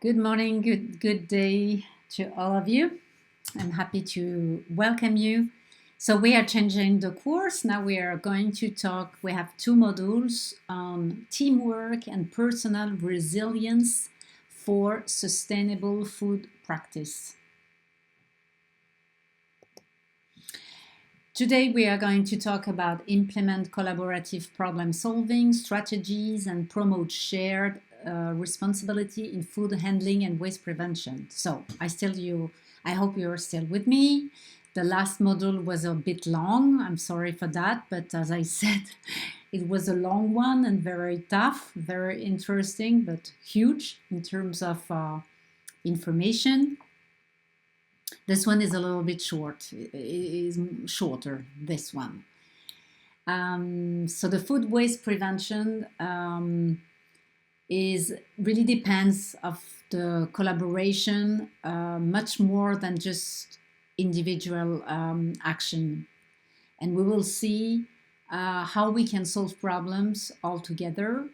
Good morning, good day to all of you. I'm happy to welcome you. So we are changing the course. Now we are going to talk, we have two modules on teamwork and personal resilience for sustainable food practice. Today we are going to talk about implement collaborative problem solving strategies and promote shared responsibility in food handling and waste prevention. So I hope you're still with me. The last module was a bit long. I'm sorry for that, but as I said, it was a long one and very tough, very interesting, but huge in terms of information. This one is a little bit short. It is shorter, this one. So the food waste prevention really depends of the collaboration much more than just individual action. And we will see how we can solve problems all together,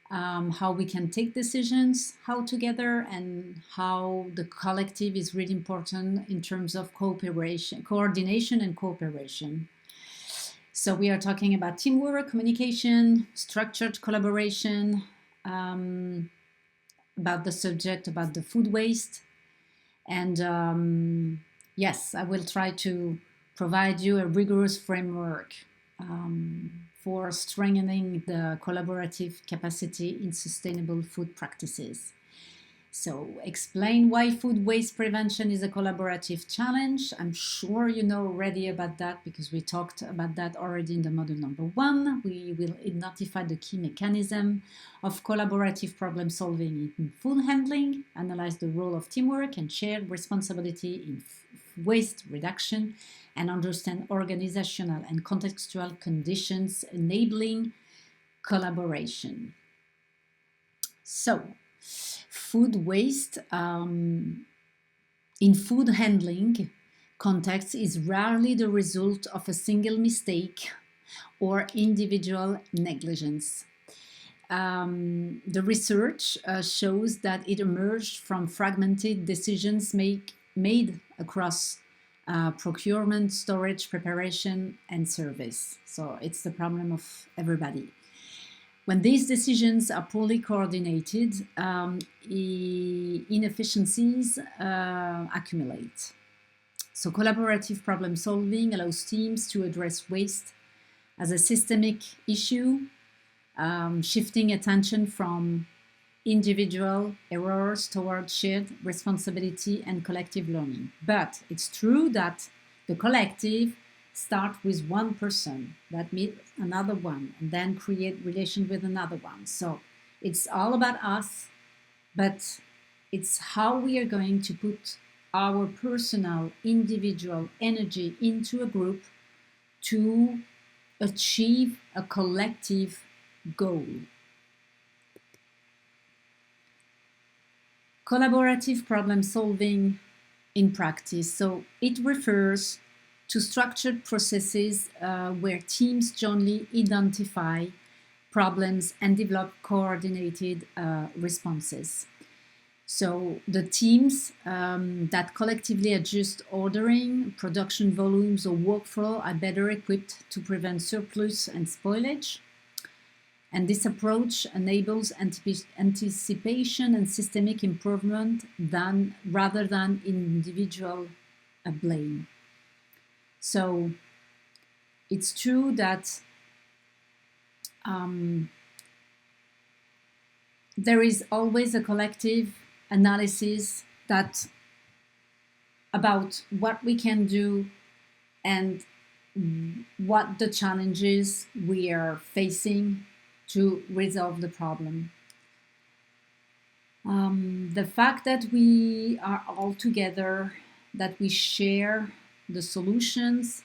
how we can take decisions how together, and how the collective is really important in terms of coordination and cooperation. So we are talking about teamwork, communication, structured collaboration, about the subject, about the food waste. And yes, I will try to provide you a rigorous framework for strengthening the collaborative capacity in sustainable food practices. So explain why food waste prevention is a collaborative challenge. I'm sure you know already about that because we talked about that already in the module number 1. We will identify the key mechanism of collaborative problem solving in food handling, analyze the role of teamwork and shared responsibility in waste reduction, and understand organizational and contextual conditions enabling collaboration. So, food waste in food handling context is rarely the result of a single mistake or individual negligence. The research shows that it emerged from fragmented decisions made across procurement, storage, preparation, and service. So it's the problem of everybody. When these decisions are poorly coordinated, inefficiencies accumulate. So collaborative problem solving allows teams to address waste as a systemic issue, shifting attention from individual errors towards shared responsibility and collective learning. But it's true that the collective start with one person that meet another one and then create relation with another one. So it's all about us, but it's how we are going to put our personal individual energy into a group to achieve a collective goal. Collaborative problem solving in practice. So it refers to structured processes where teams jointly identify problems and develop coordinated responses. So the teams that collectively adjust ordering, production volumes, or workflow are better equipped to prevent surplus and spoilage. And this approach enables anticipation and systemic improvement rather than individual blame. So it's true that there is always a collective analysis about what we can do and what the challenges we are facing to resolve the problem. The fact that we are all together, that we share the solutions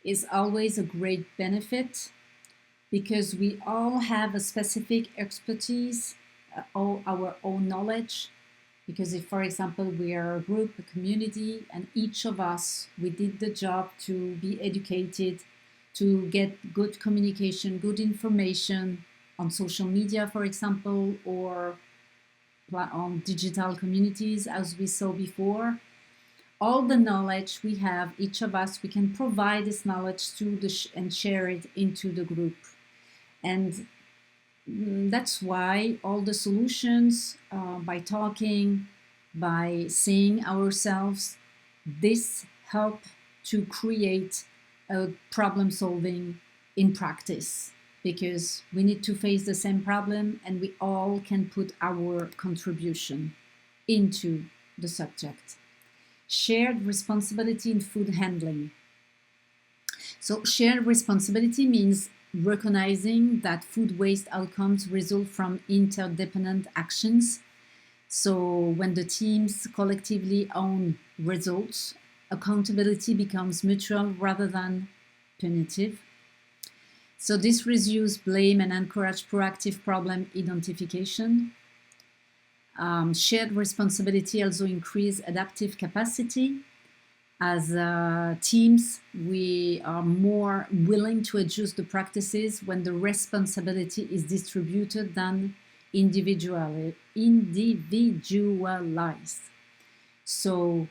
is always a great benefit because we all have a specific expertise, our own knowledge. Because if, for example, we are a group, a community, and each of us, we did the job to be educated, to get good communication, good information on social media, for example, or on digital communities, as we saw before. All the knowledge we have, each of us, we can provide this knowledge to and share it into the group. And that's why all the solutions, by talking, by seeing ourselves, this help to create a problem solving in practice, because we need to face the same problem and we all can put our contribution into the subject. Shared responsibility in food handling. So shared responsibility means recognizing that food waste outcomes result from interdependent actions. So when the teams collectively own results, accountability becomes mutual rather than punitive. So this reduces blame and encourages proactive problem identification. Shared responsibility also increases adaptive capacity. As teams, we are more willing to adjust the practices when the responsibility is distributed than individualized. So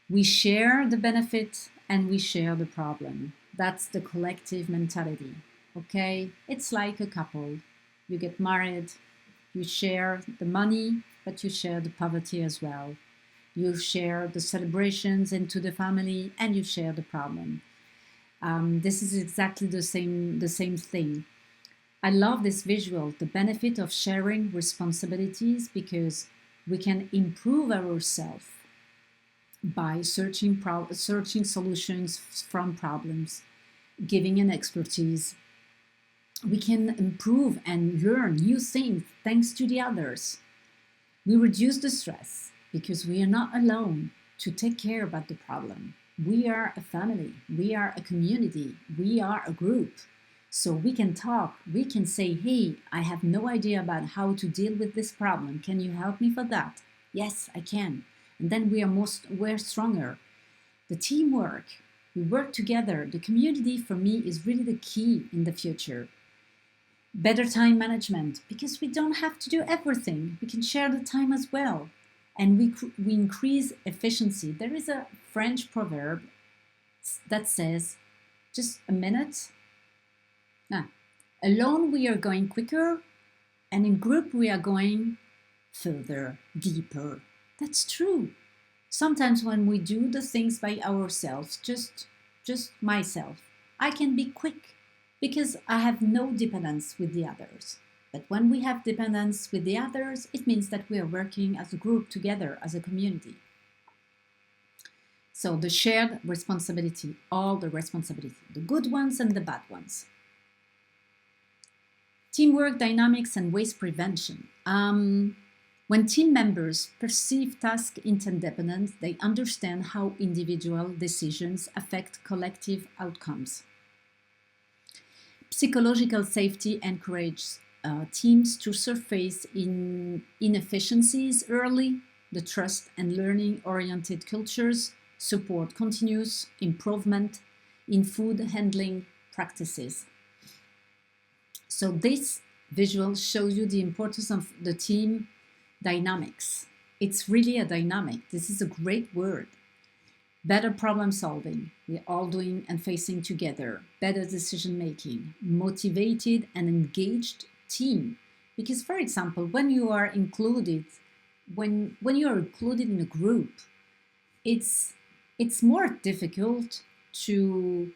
we share the benefit and we share the problem. That's the collective mentality. Okay, it's like a couple. You get married, you share the money, but you share the poverty as well. You share the celebrations into the family, and you share the problem. This is exactly the same thing. I love this visual, the benefit of sharing responsibilities, because we can improve ourselves by searching solutions from problems, giving an expertise. We can improve and learn new things thanks to the others. We reduce the stress because we are not alone to take care about the problem. We are a family, we are a community, we are a group. So we can talk, we can say, hey, I have no idea about how to deal with this problem. Can you help me for that? Yes, I can. And then we're stronger. The teamwork, we work together. The community for me is really the key in the future. Better time management, because we don't have to do everything. We can share the time as well. And we increase efficiency. There is a French proverb that says, just a minute. Alone we are going quicker, and in group we are going further, deeper. That's true. Sometimes when we do the things by ourselves, just myself, I can be quick because I have no dependence with the others. But when we have dependence with the others, it means that we are working as a group together, as a community. So the shared responsibility, all the responsibility, the good ones and the bad ones. Teamwork dynamics and waste prevention. When team members perceive task interdependence, they understand how individual decisions affect collective outcomes. Psychological safety encourages teams to surface inefficiencies early. The trust and learning-oriented cultures support continuous improvement in food handling practices. So this visual shows you the importance of the team dynamics. It's really a dynamic. This is a great word. Better problem solving, we're all doing and facing together. Better decision making, motivated and engaged team. Because, for example, when you are included, when you are included in a group, it's more difficult to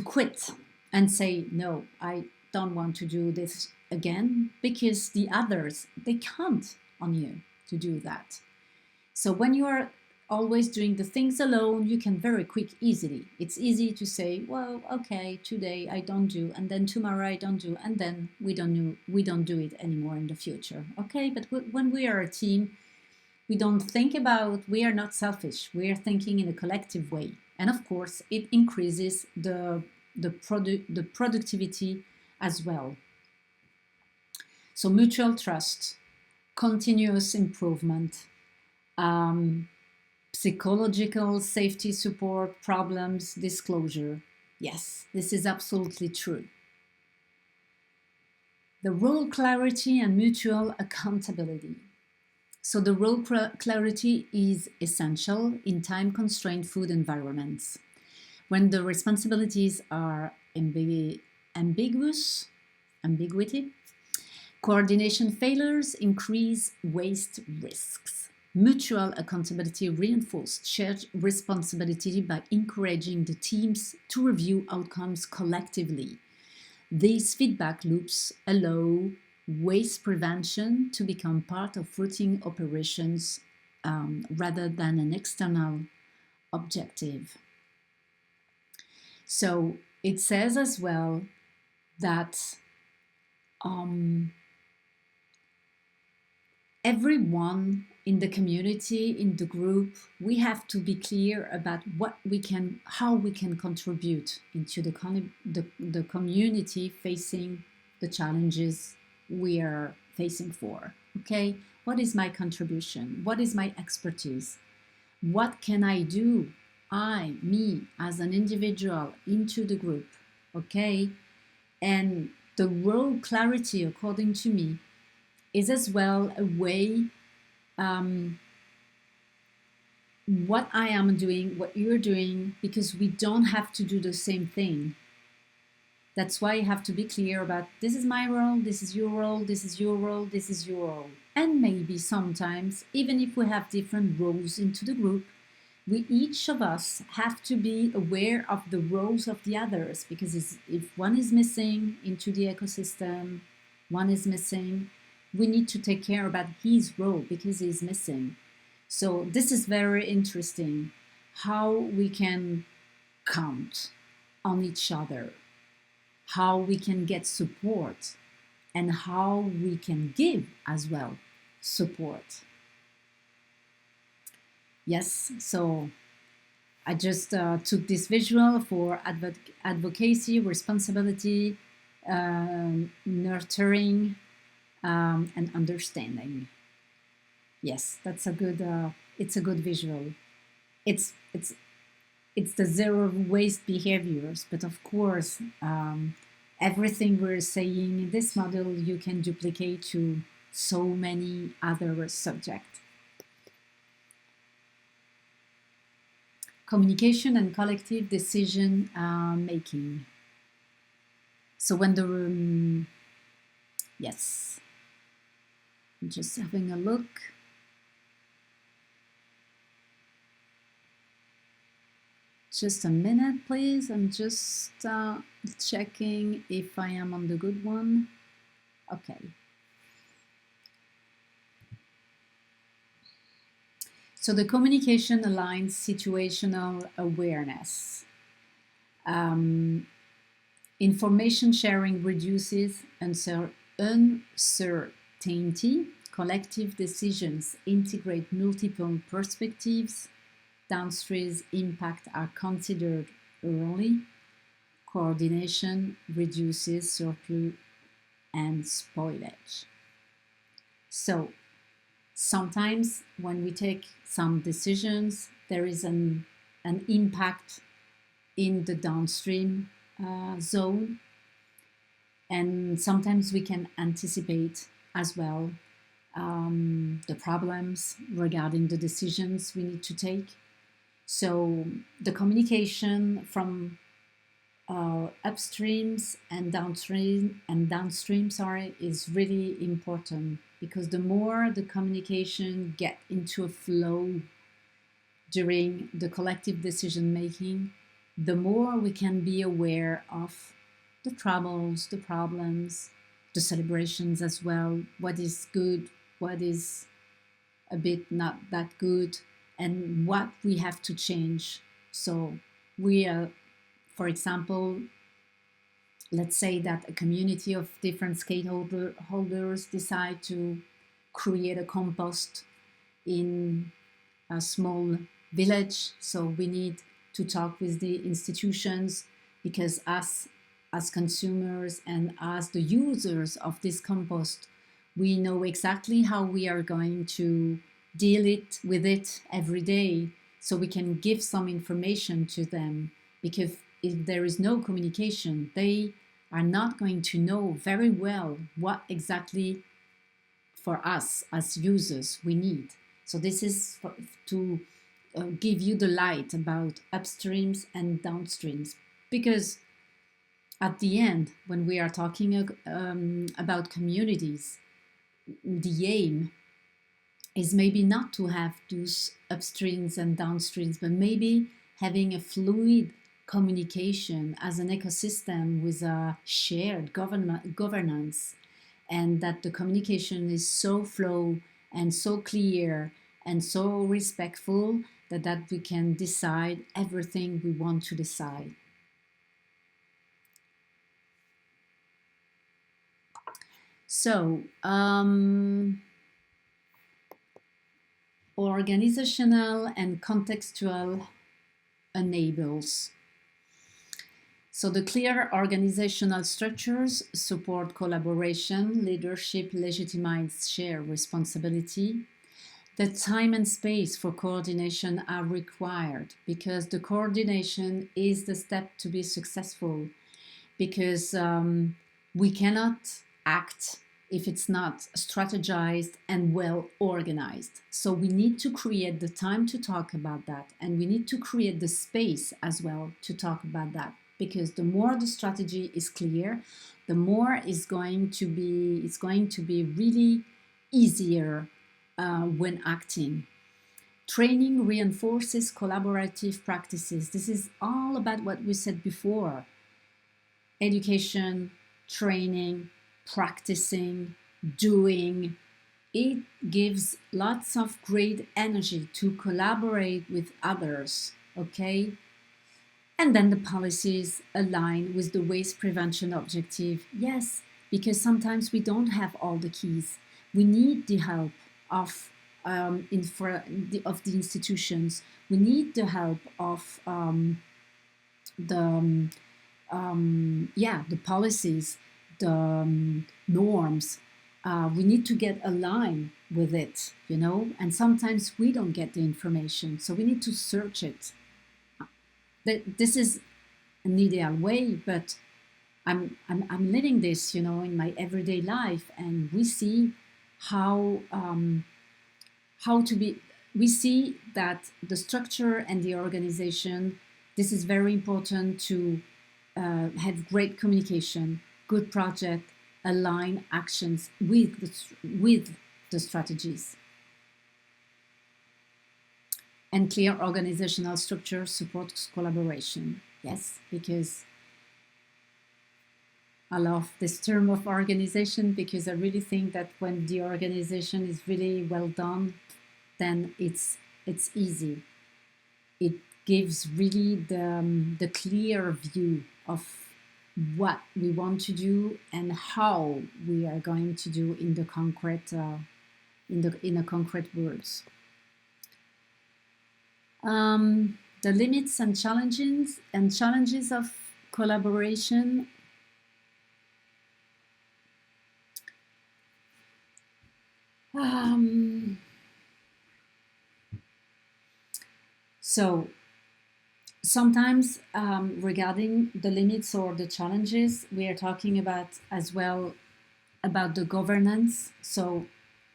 quit and say, no, I don't want to do this again, because the others, they count on you to do that. So when you are always doing the things alone, you can very easily. It's easy to say, well, okay, today I don't do, and then tomorrow I don't do, and then we don't do it anymore in the future. Okay, but when we are a team, we don't think about, we are not selfish. We are thinking in a collective way. And of course, it increases the productivity as well. So mutual trust, continuous improvement, psychological safety support, problems, disclosure. Yes, this is absolutely true. The role clarity and mutual accountability. So the role clarity is essential in time-constrained food environments. When the responsibilities are ambiguity, coordination failures increase waste risks. Mutual accountability reinforces shared responsibility by encouraging the teams to review outcomes collectively. These feedback loops allow waste prevention to become part of routine operations rather than an external objective. So it says as well that everyone in the community, in the group, we have to be clear about how we can contribute into the community facing the challenges we are facing for. Okay, what is my contribution? What is my expertise? What can I do, me, as an individual into the group? Okay, and the role clarity, according to me, is as well a way what I am doing, what you're doing, because we don't have to do the same thing. That's why you have to be clear about this is my role, this is your role, this is your role, this is your role. And maybe sometimes, even if we have different roles into the group, we each of us have to be aware of the roles of the others, because if one is missing into the ecosystem, one is missing, we need to take care about his role because he's missing. So this is very interesting, how we can count on each other, how we can get support, and how we can give as well support. Yes, so I just took this visual for advocacy, responsibility, nurturing, and understanding. Yes, that's a good. It's a good visual. It's the zero waste behaviors, but of course, everything we're saying in this model you can duplicate to so many other subjects. Communication and collective decision making. So when the yes, I'm just having a look. Just a minute, please. I'm just checking if I am on the good one. Okay. So the communication aligns situational awareness. Information sharing reduces uncertainty. Collective decisions integrate multiple perspectives. Downstream impact are considered early. Coordination reduces surplus and spoilage. So sometimes when we take some decisions, there is an impact in the downstream zone, and sometimes we can anticipate as well the problems regarding the decisions we need to take. So the communication from upstreams and downstream is really important, because the more the communication get into a flow during the collective decision making, the more we can be aware of the troubles, the problems, the celebrations as well, what is good, what is a bit not that good, and what we have to change. So we for example, let's say that a community of different stakeholders decide to create a compost in a small village. So we need to talk with the institutions, because us as consumers and as the users of this compost, we know exactly how we are going to deal with it every day. So we can give some information to them, because if there is no communication, they are not going to know very well what exactly for us as users we need. So this is to give you the light about upstreams and downstreams, because at the end, when we are talking about communities, the aim is maybe not to have those upstreams and downstreams, but maybe having a fluid communication as an ecosystem with a shared governance, and that the communication is so flow and so clear and so respectful that we can decide everything we want to decide. So, organizational and contextual enables. So the clear organizational structures support collaboration, leadership legitimize shared responsibility. The time and space for coordination are required because the coordination is the step to be successful, because we cannot act if it's not strategized and well organized. So we need to create the time to talk about that, and we need to create the space as well to talk about that, because the more the strategy is clear, the more it's going to be really easier when acting. Training reinforces collaborative practices. This is all about what we said before: education, training, practicing, doing. It gives lots of great energy to collaborate with others, okay? And then the policies align with the waste prevention objective. Yes, because sometimes we don't have all the keys. We need the help of of the institutions. We need the help of the the policies, the norms. We need to get aligned with it, you know. And sometimes we don't get the information, so we need to search it. This is an ideal way, but I'm living this, you know, in my everyday life, and we see how to be. We see that the structure and the organization. This is very important to have great communication, good project, align actions with the strategies. And clear organizational structure supports collaboration. Yes, because I love this term of organization, because I really think that when the organization is really well done, then it's easy. It gives really the clear view of what we want to do and how we are going to do in the concrete in a concrete words. The limits and challenges of collaboration. So sometimes regarding the limits or the challenges, we are talking about as well about the governance. So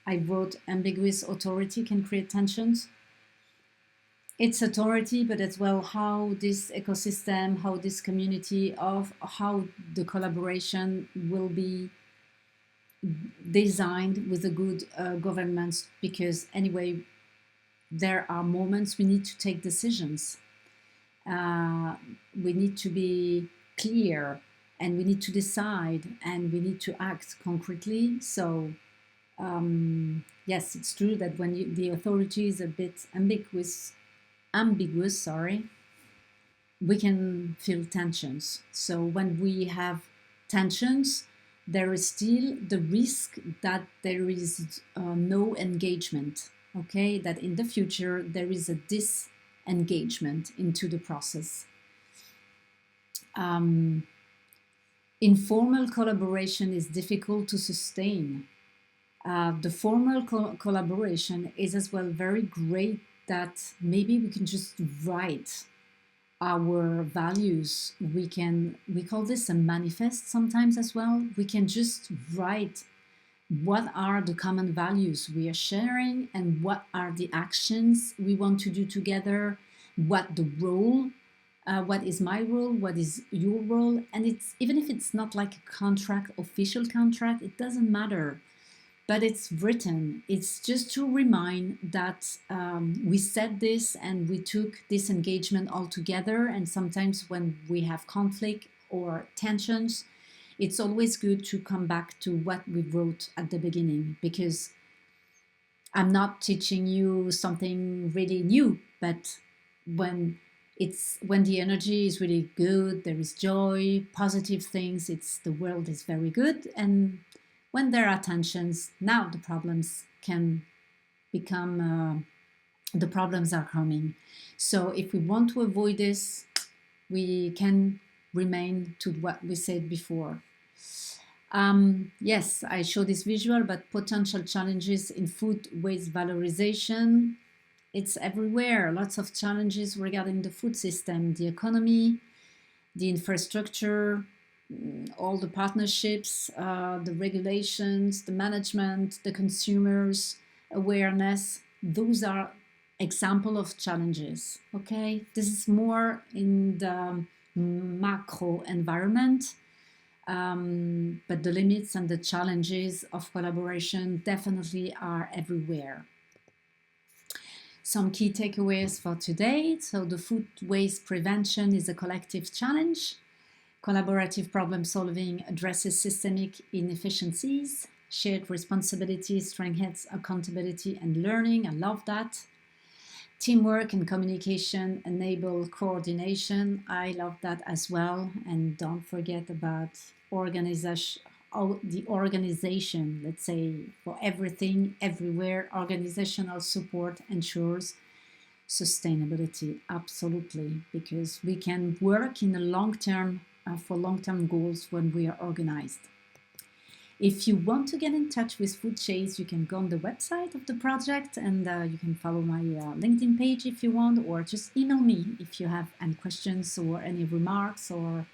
I wrote ambiguous authority can create tensions. It's authority, but as well how this ecosystem, how this community, of how the collaboration will be designed with a good governance, because anyway, there are moments we need to take decisions. We need to be clear, and we need to decide, and we need to act concretely. So yes, it's true that when the authority is a bit ambiguous, we can feel tensions. So when we have tensions, there is still the risk that there is no engagement. Okay, that in the future there is a disengagement into the process. Informal collaboration is difficult to sustain. The formal collaboration is as well very great, that maybe we can just write our values, we call this a manifest sometimes as well. We can just write what are the common values we are sharing and what are the actions we want to do together, what the role, what is my role, what is your role. And it's even if it's not like a contract, official contract, it doesn't matter, but it's written. It's just to remind that we said this and we took this engagement all together. And sometimes when we have conflict or tensions, it's always good to come back to what we wrote at the beginning, because I'm not teaching you something really new, but when the energy is really good, there is joy, positive things, the world is very good. And when there are tensions, now the problems can become, the problems are coming. So if we want to avoid this, we can remain to what we said before. Yes, I show this visual, but potential challenges in food waste valorization, it's everywhere. Lots of challenges regarding the food system, the economy, the infrastructure, all the partnerships, the regulations, the management, the consumers, awareness. Those are example of challenges. Okay, this is more in the macro environment, but the limits and the challenges of collaboration definitely are everywhere. Some key takeaways for today. So the food waste prevention is a collective challenge. Collaborative problem solving addresses systemic inefficiencies. Shared responsibility strengthens accountability and learning. I love that. Teamwork and communication enable coordination. I love that as well. And don't forget about the organization, let's say, for everything, everywhere. Organizational support ensures sustainability, absolutely, because we can work in the long term for long-term goals when we are organized. If you want to get in touch with Food Chase, you can go on the website of the project, and you can follow my LinkedIn page if you want, or just email me if you have any questions or any remarks or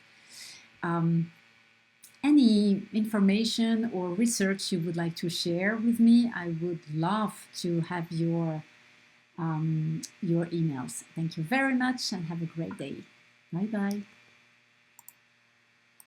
any information or research you would like to share with me. I would love to have your emails. Thank you very much and have a great day. Bye-bye.